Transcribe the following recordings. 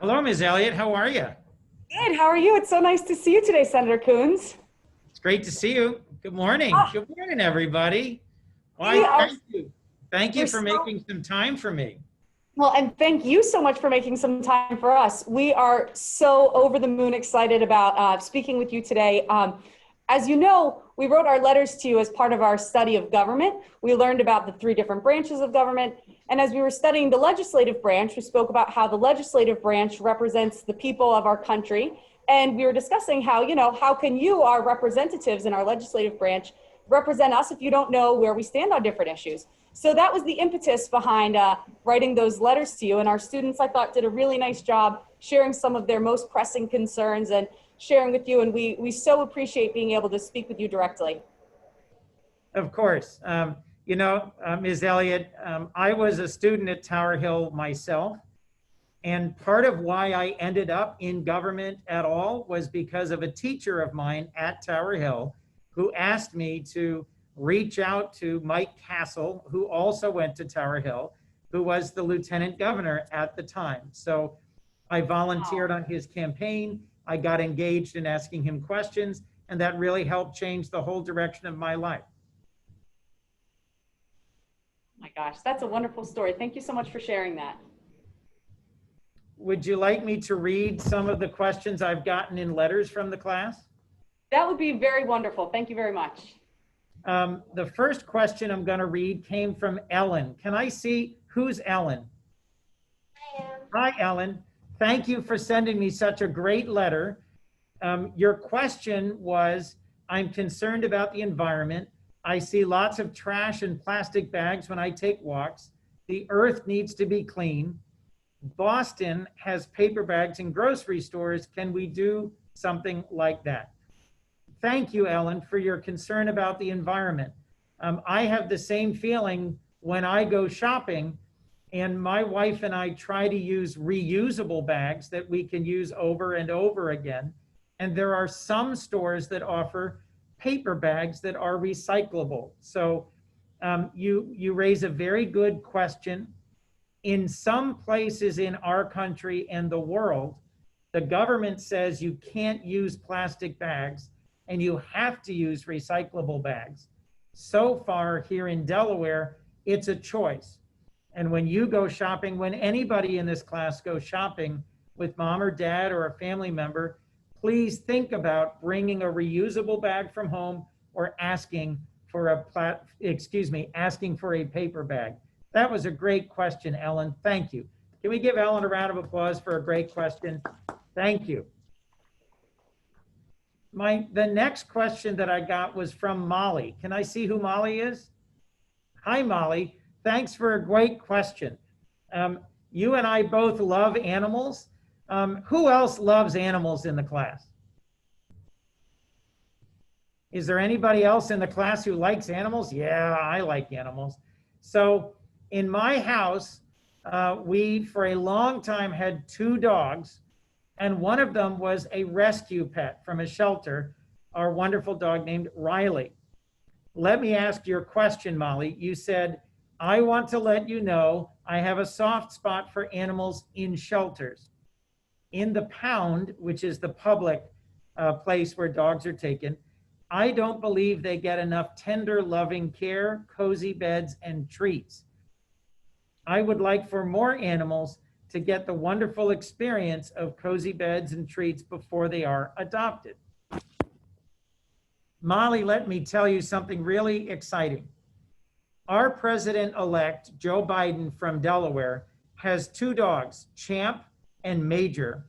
Hello, Ms. Elliott. How are you? Good. How are you? It's so nice to see you today, Senator Coons. It's great to see you. Good morning. Ah, Good morning, everybody. we Why, are thank you. Thank you we're for so making some time for me. well, and thank you so much for making some time for us. We are so over the moon excited about speaking with you today. As you know, we wrote our letters to you as part of our study of government. We learned about the three different branches of government. And as we were studying the legislative branch, we spoke about how the legislative branch represents the people of our country. And we were discussing how, how can you, our representatives in our legislative branch, represent us if you don't know where we stand on different issues. So that was the impetus behind writing those letters to you. And our students, I thought, did a really nice job sharing some of their most pressing concerns and sharing with you. And we so appreciate being able to speak with you directly. Of course. Ms. Elliott, I was a student at Tower Hill myself. And part of why I ended up in government at all was because of a teacher of mine at Tower Hill who asked me to reach out to Mike Castle, who also went to Tower Hill, who was the lieutenant governor at the time. So I volunteered on his campaign. I got engaged in asking him questions, and that really helped change the whole direction of my life. Oh my gosh, that's a wonderful story. Thank you so much for sharing that. Would you like me to read some of the questions I've gotten in letters from the class? That would be very wonderful. Thank you very much. The first question I'm going to read came from Ellen. Can I see who's Ellen? I am. Hi, Ellen. Thank you for sending me such a great letter. Your question was, I'm concerned about the environment. I see lots of trash and plastic bags when I take walks. The earth needs to be clean. Boston has paper bags in grocery stores. Can we do something like that? Thank you, Ellen, for your concern about the environment. I have the same feeling when I go shopping, and my wife and I try to use reusable bags that we can use over and over again. And there are some stores that offer paper bags that are recyclable. So you raise a very good question. In some places in our country and the world, the government says you can't use plastic bags and you have to use recyclable bags. So far here in Delaware, it's a choice. And when you go shopping, when anybody in this class goes shopping with mom or dad or a family member, please think about bringing a reusable bag from home or asking for a paper bag. That was a great question, Ellen. Thank you. Can we give Ellen a round of applause for a great question? Thank you. The next question that I got was from Molly. Can I see who Molly is? Hi, Molly. Thanks for a great question. You and I both love animals. Who else loves animals in the class? Is there anybody else in the class who likes animals? Yeah, I like animals. So in my house, we for a long time had two dogs, and one of them was a rescue pet from a shelter, our wonderful dog named Riley. Let me ask your question, Molly. You said, I want to let you know I have a soft spot for animals in shelters. In the pound, which is the public place where dogs are taken, I don't believe they get enough tender, loving care, cozy beds, and treats. I would like for more animals to get the wonderful experience of cozy beds and treats before they are adopted. Molly, let me tell you something really exciting. Our president-elect, Joe Biden from Delaware, has two dogs, Champ and Major.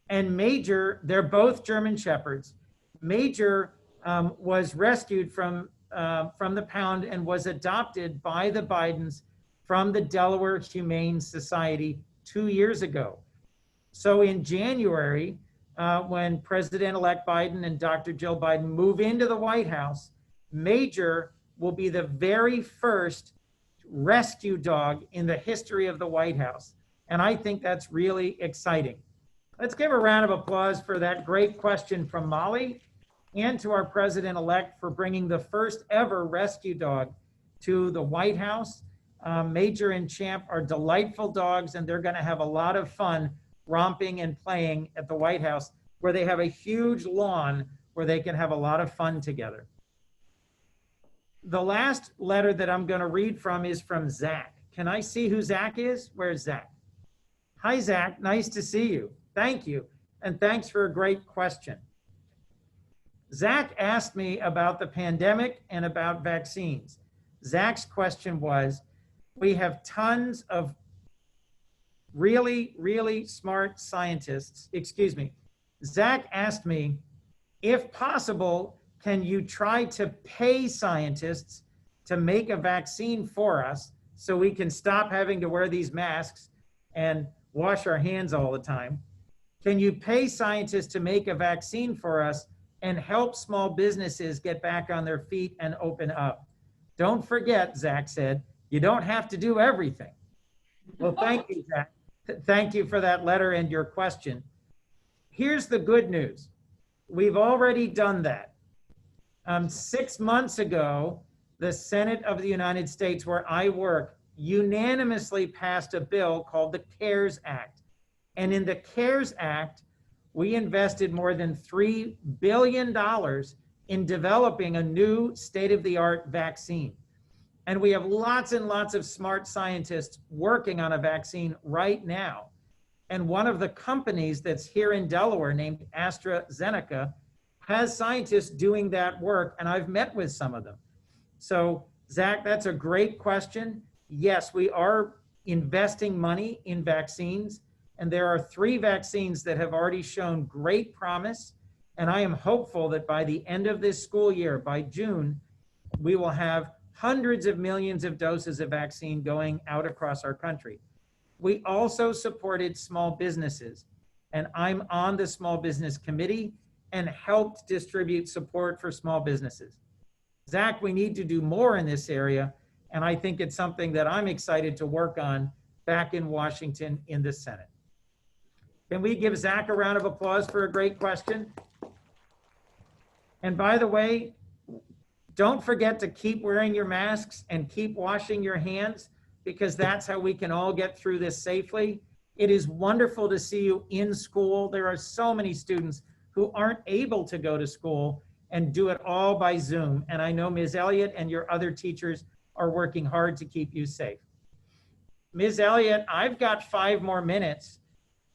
And Major, they're both German Shepherds. Major was rescued from the pound and was adopted by the Bidens from the Delaware Humane Society 2 years ago. So in January, when President-elect Biden and Dr. Jill Biden move into the White House, Major will be the very first rescue dog in the history of the White House. And I think that's really exciting. Let's give a round of applause for that great question from Molly and to our president-elect for bringing the first ever rescue dog to the White House. Major and Champ are delightful dogs, and they're going to have a lot of fun romping and playing at the White House, where they have a huge lawn where they can have a lot of fun together. The last letter that I'm going to read from is from Zach. Can I see who Zach is? Where's Zach? Hi, Zach. Nice to see you. Thank you. And thanks for a great question. Zach asked me about the pandemic and about vaccines. Zach's question was, we have tons of really, really smart scientists. Excuse me. Zach asked me, if possible, can you try to pay scientists to make a vaccine for us so we can stop having to wear these masks and wash our hands all the time? Can you pay scientists to make a vaccine for us and help small businesses get back on their feet and open up? Don't forget, Zach said, you don't have to do everything. Well, thank you, Zach. Thank you for that letter and your question. Here's the good news. We've already done that. 6 months ago, the Senate of the United States, where I work, unanimously passed a bill called the CARES Act. And in the CARES Act, we invested more than $3 billion in developing a new state-of-the-art vaccine. And we have lots and lots of smart scientists working on a vaccine right now. And one of the companies that's here in Delaware named AstraZeneca has scientists doing that work, and I've met with some of them. So, Zach, that's a great question. Yes, we are investing money in vaccines, and there are 3 vaccines that have already shown great promise, and I am hopeful that by the end of this school year, by June, we will have hundreds of millions of doses of vaccine going out across our country. We also supported small businesses, and I'm on the Small Business Committee and helped distribute support for small businesses. Zach, we need to do more in this area, and I think it's something that I'm excited to work on back in Washington in the Senate. Can we give Zach a round of applause for a great question? And by the way, don't forget to keep wearing your masks and keep washing your hands, because that's how we can all get through this safely. It is wonderful to see you in school. There are so many students who aren't able to go to school and do it all by Zoom. And I know Ms. Elliott and your other teachers are working hard to keep you safe. Ms. Elliott, I've got 5 more minutes.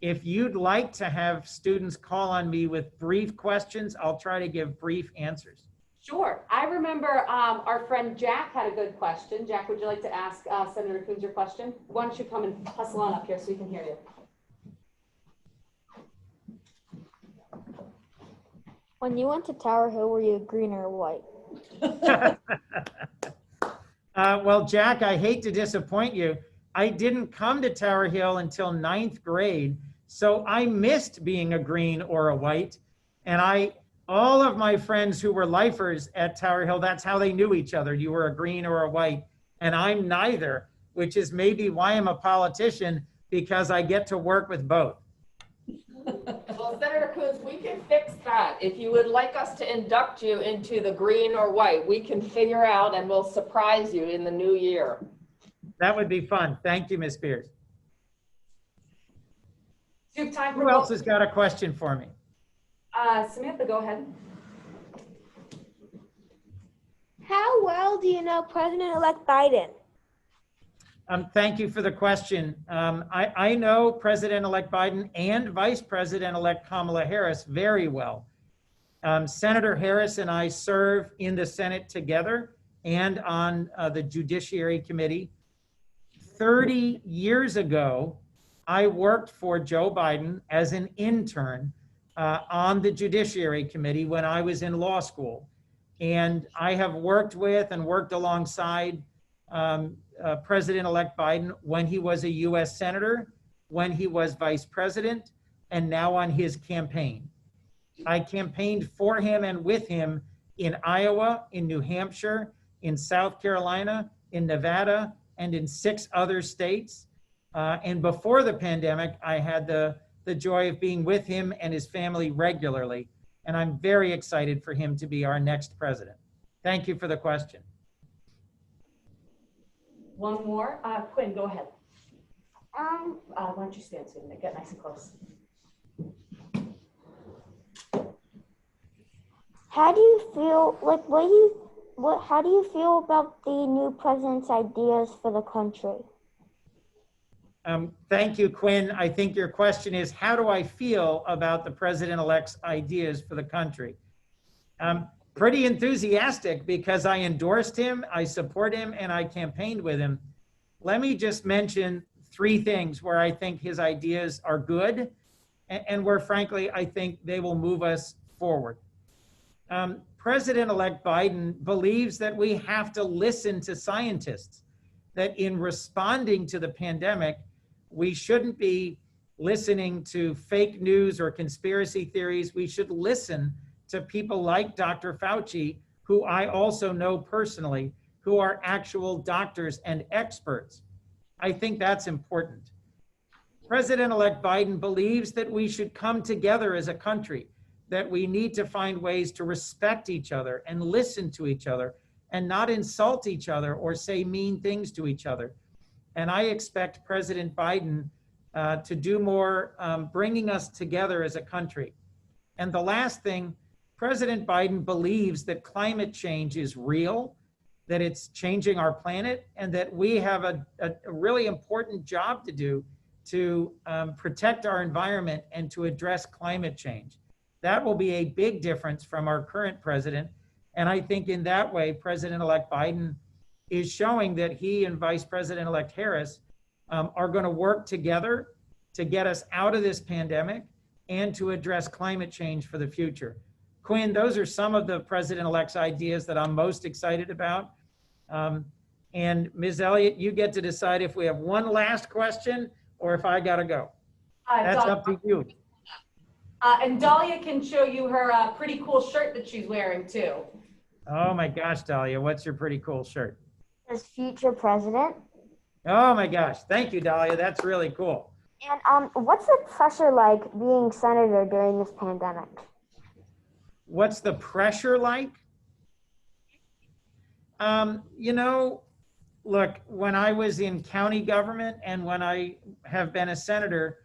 If you'd like to have students call on me with brief questions, I'll try to give brief answers. Sure. I remember our friend Jack had a good question. Jack, would you like to ask Senator Coons your question? Why don't you come and hustle on up here so we can hear you? When you went to Tower Hill, were you green or white? Well, Jack, I hate to disappoint you. I didn't come to Tower Hill until 9th grade, so I missed being a green or a white. And all of my friends who were lifers at Tower Hill, that's how they knew each other. You were a green or a white, and I'm neither, which is maybe why I'm a politician, because I get to work with both. Well, Senator Coons, we can fix that. If you would like us to induct you into the green or white, we can figure out and we'll surprise you in the new year. That would be fun. Thank you, Ms. Pierce. Do you have time for Who else has got a question for me? Samantha, go ahead. How well do you know President-elect Biden? Thank you for the question. I know President-elect Biden and Vice President-elect Kamala Harris very well. Senator Harris and I serve in the Senate together and on the Judiciary Committee. 30 years ago, I worked for Joe Biden as an intern on the Judiciary Committee when I was in law school. And I have worked with and worked alongside President-elect Biden when he was a US Senator, when he was Vice President, and now on his campaign. I campaigned for him and with him in Iowa, in New Hampshire, in South Carolina, in Nevada, and in 6 other states. And before the pandemic, I had the joy of being with him and his family regularly. And I'm very excited for him to be our next president. Thank you for the question. One more. Quinn, go ahead. Why don't you stand so you can get nice and close? How do you feel, like, how do you feel about the new president's ideas for the country? Thank you, Quinn. I think your question is, how do I feel about the president-elect's ideas for the country? Pretty enthusiastic because I endorsed him, I support him, and I campaigned with him. Let me just mention 3 things where I think his ideas are good and where, frankly, I think they will move us forward. President-elect Biden believes that we have to listen to scientists, that in responding to the pandemic, we shouldn't be listening to fake news or conspiracy theories. We should listen to people like Dr. Fauci, who I also know personally, who are actual doctors and experts. I think that's important. President-elect Biden believes that we should come together as a country, that we need to find ways to respect each other and listen to each other and not insult each other or say mean things to each other. And I expect President Biden to do more bringing us together as a country. And the last thing, President Biden believes that climate change is real, that it's changing our planet, and that we have a really important job to do to protect our environment and to address climate change. That will be a big difference from our current president. And I think in that way, President-elect Biden is showing that he and Vice President-elect Harris are going to work together to get us out of this pandemic and to address climate change for the future. Quinn, those are some of the president-elect's ideas that I'm most excited about. And Ms. Elliott, you get to decide if we have one last question or if I got to go. That's up to you. And Dahlia can show you her pretty cool shirt that she's wearing too. Oh my gosh, Dahlia, what's your pretty cool shirt? As future president? Oh my gosh, thank you, Dahlia. That's really cool. And what's the pressure like being senator during this pandemic? What's the pressure like? You know, look, when I was in county government and when I have been a senator,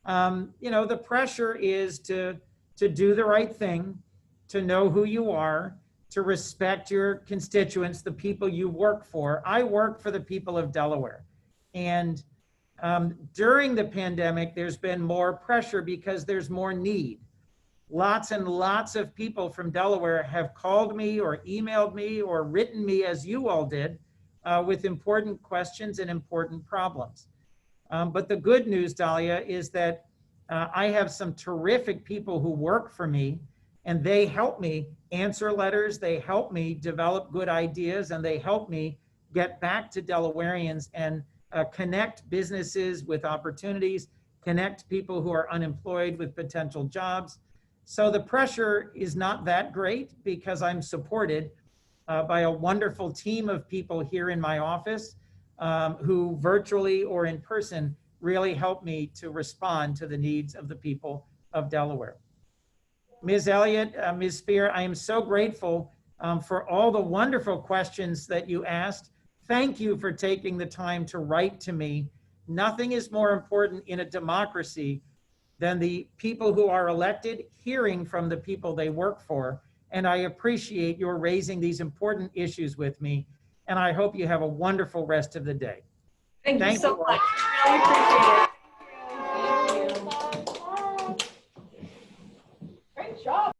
you know, the pressure is to do the right thing, to know who you are, to respect your constituents, the people you work for. I work for the people of Delaware. And during the pandemic, there's been more pressure because there's more need. Lots and lots of people from Delaware have called me or emailed me or written me, as you all did, with important questions and important problems. But the good news, Dahlia, is that I have some terrific people who work for me, and they help me answer letters, they help me develop good ideas, and they help me get back to Delawareans and connect businesses with opportunities, connect people who are unemployed with potential jobs. So the pressure is not that great because I'm supported by a wonderful team of people here in my office who virtually or in person really help me to respond to the needs of the people of Delaware. Ms. Elliott, Ms. Spear, I am so grateful for all the wonderful questions that you asked. Thank you for taking the time to write to me. Nothing is more important in a democracy than the people who are elected hearing from the people they work for. And I appreciate your raising these important issues with me. And I hope you have a wonderful rest of the day. Thank you so much. Really appreciate it. Great job.